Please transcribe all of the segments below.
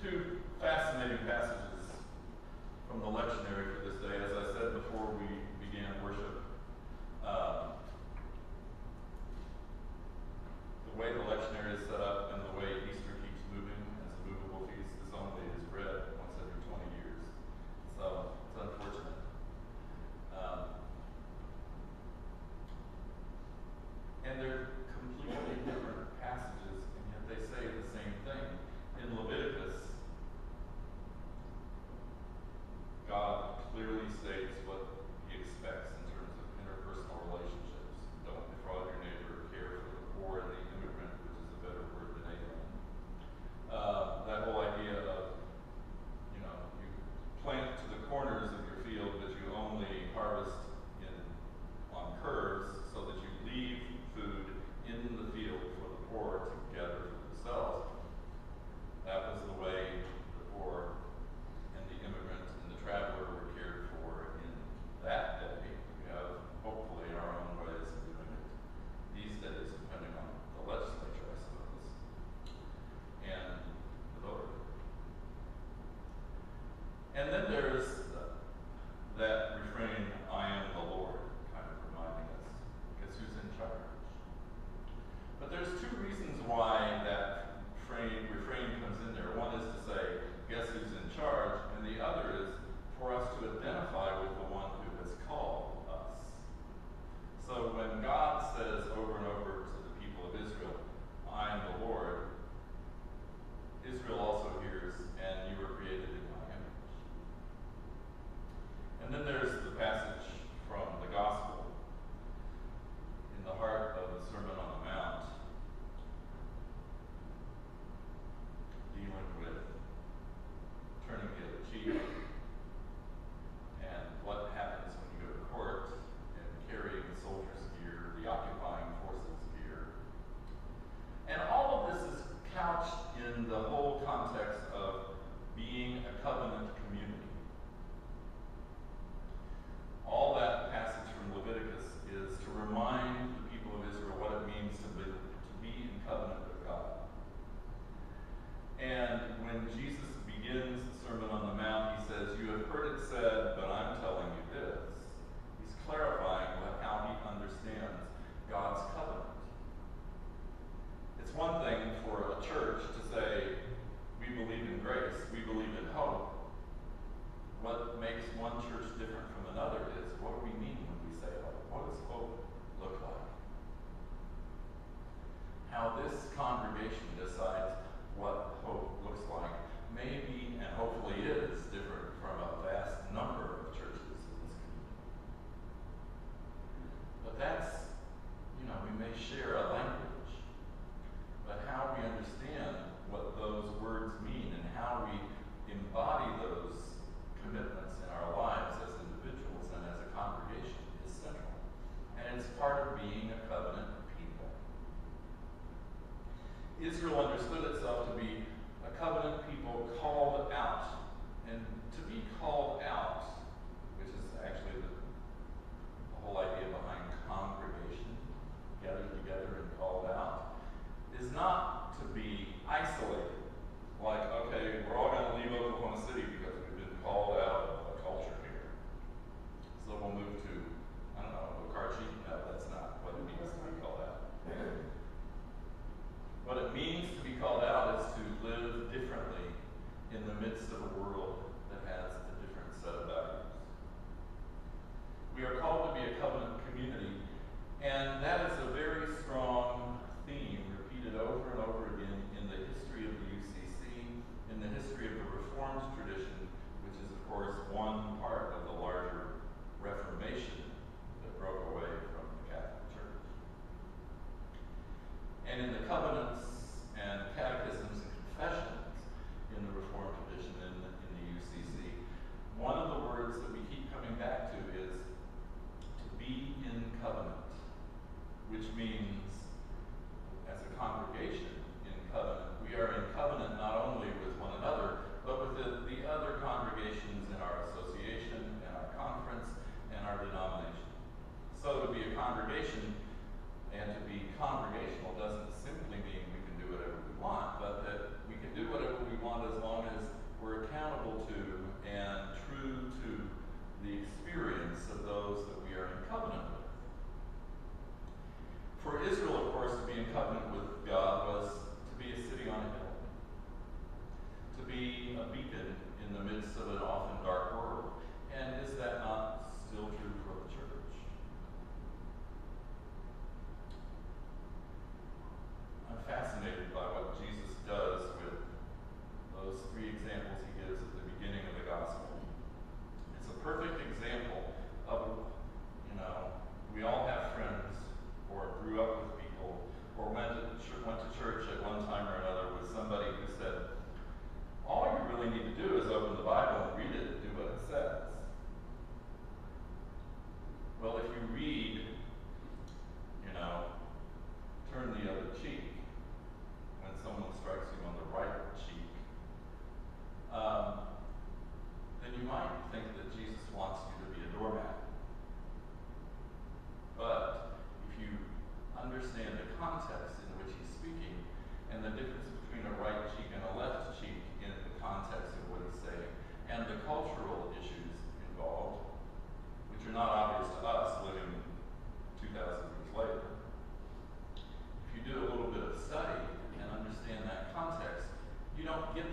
Two fascinating passages from the lectionary for this day. As I said before we began worship, the way the lectionary is set up and the way Easter keeps moving as a movable feast is only is read once every 20 years. So it's unfortunate. And they're completely different passages, and yet they say the same thing. In Leviticus, God clearly states what he expects in terms of interpersonal relationships. Don't defraud your neighbor, care for the poor and the immigrant, which is a better word than alien. That whole idea of, you plant to the corners of your field, but you only harvest on curves so that you leave food in the field for the poor to gather for themselves. That was the way the poor and the immigrant and the traveler were cared for in that day. We have, hopefully, our own ways of doing it these days, depending on the legislature, I suppose, and the voter. And then there's that refrain, I am the Lord, kind of reminding us, guess who's in charge? But there's two reasons why that refrain comes in there. One is to say, guess who's in charge? And the other is for us to identify with the one who has called us. So when God says over and over to the people of Israel, I am the Lord, Israel also hears, and you were created in my image. And then there's the passage from the Gospel in the heart of the Sermon on the Mount, dealing with turning the other cheek and what happens when you go to court and carrying the soldier's gear, the occupying forces gear. And all of this is couched in the whole context of being a covenant community. All that passage from Leviticus is to remind the people of Israel what it means to be in covenant with God. And when Jesus begins the Sermon on the Mount, he says, you have heard it said, but I'm telling you this. He's clarifying how he understands God's covenant. It's one thing for a church to say, we believe in grace, we believe in hope. What makes one church different from another is, what do we mean when we say hope? What does hope look like? How this congregation decides what hope looks like may be, and hopefully is, different from a vast number of churches in this community. But that's, we may share a language, but how we understand what those words mean and how we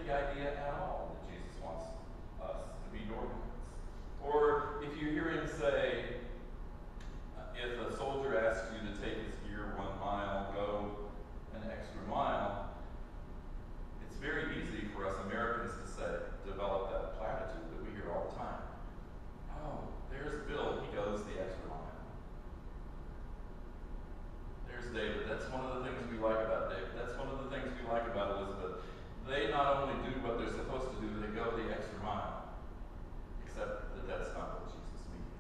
get the idea at all that Jesus wants us to be doormats. Or if you hear him say, if a soldier asks you to take his gear 1 mile, go an extra mile, it's very easy for us Americans to say, develop that platitude that we hear all the time. Oh, there's Bill, he goes the extra mile. There's David. That's one of the things we like about David. That's one of the things we like about Elizabeth. They not only do what they're supposed to do, they go the extra mile. Except that that's not what Jesus means.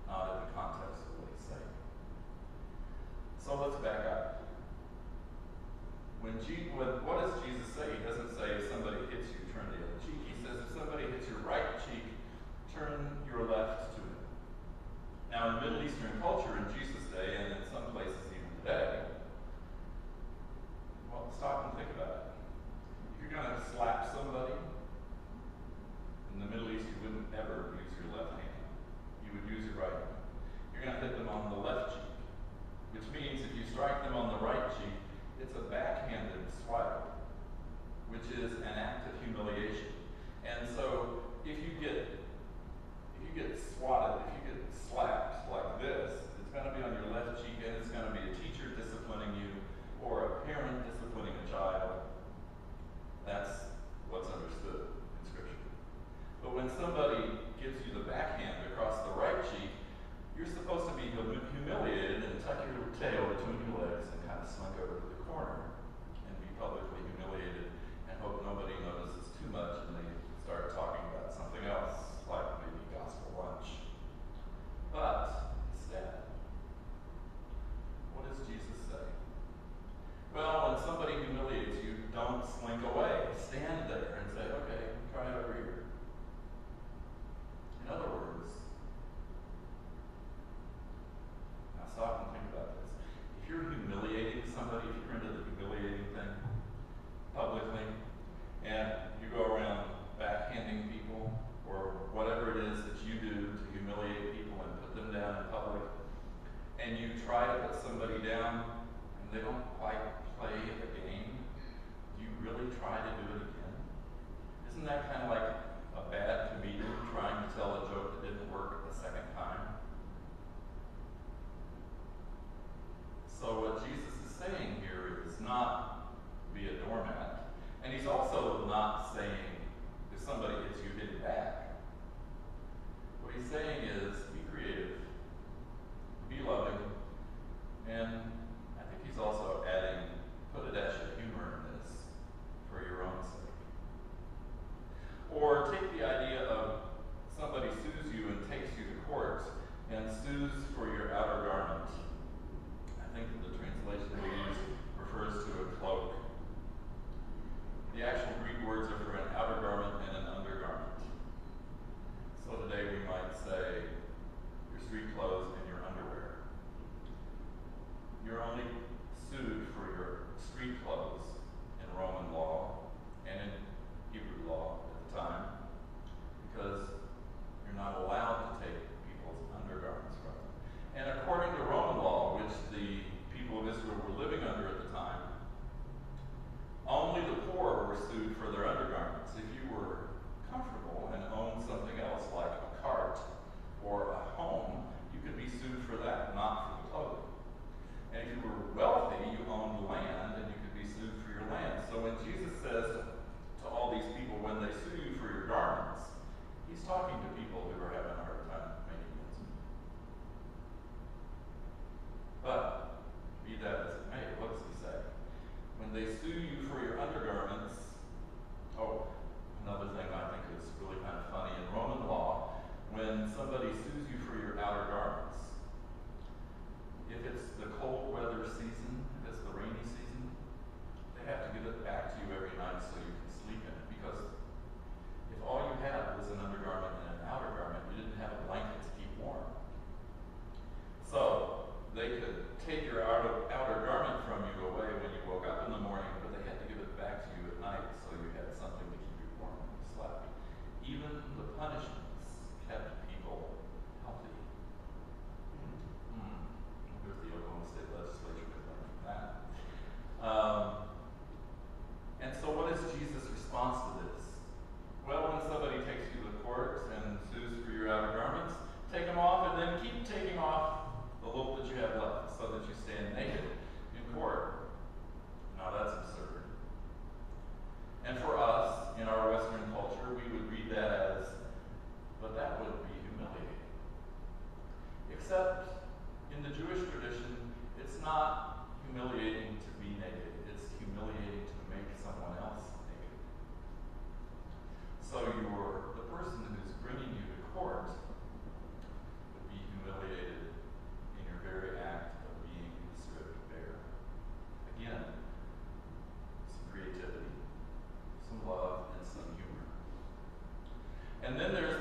Not in the context of what he's saying. So let's back up. What does Jesus say? He doesn't say if somebody hits you, turn the other cheek. He says if somebody hits your right cheek, turn your left to him. Now in Middle Eastern culture in Jesus' day, and in some places even today, well, stop and think about it. If you're going to slap somebody, in the Middle East you wouldn't ever use your left hand. You would use your right hand. You're going to hit them on the left cheek, which means if you strike them on the right cheek, it's a backhanded swipe, which is an act of humiliation. And so if you get swatted, if you get slapped like this, it's going to be on your left cheek, and it's going to be a teacher disciplining you or a parent disciplining a child. That's what's understood in Scripture. But when somebody gives you the backhand across the right cheek, you're supposed to be humiliated and tuck your tail between your legs and kind of slink over to the corner and be publicly humiliated and hope nobody notices too much and they start talking about something else, like maybe gospel lunch. But instead, what does Jesus say? Well, when somebody humiliates you, don't slink away. Stand there and say, okay, try it over here. In other words, now stop and think about this. If you're humiliating somebody, if you're into the humiliating thing publicly, and you go around backhanding people, or whatever it is that you do to humiliate people and put them down in public, and you try to put somebody down, and they don't quite play the game, do you really try to do it again? Isn't that kind of like a bad comedian trying to tell a joke that didn't work the second time? So what Jesus is saying here is not be a doormat. And he's also not saying if somebody hits you, hit back. What he's saying is be creative, be loving, and I think he's also adding, put a dash of humor in this for your own sake. Or take the idea of somebody sues you and takes you to court and sues for your outer garment. I think the translation we use refers to a cloak. The actual response to this? Well, when somebody takes you to court and sues for your outer garments, take them off and then keep taking off the little that you have left so that you stand naked in court. Now that's absurd. And for us, in our Western culture, we would read that as, but that would be humiliating. Except in the Jewish tradition, it's not humiliating to be naked. It's humiliating to make someone else naked. So the person who's bringing you to court would be humiliated in your very act of being stripped bare. Again, some creativity, some love, and some humor. And then there's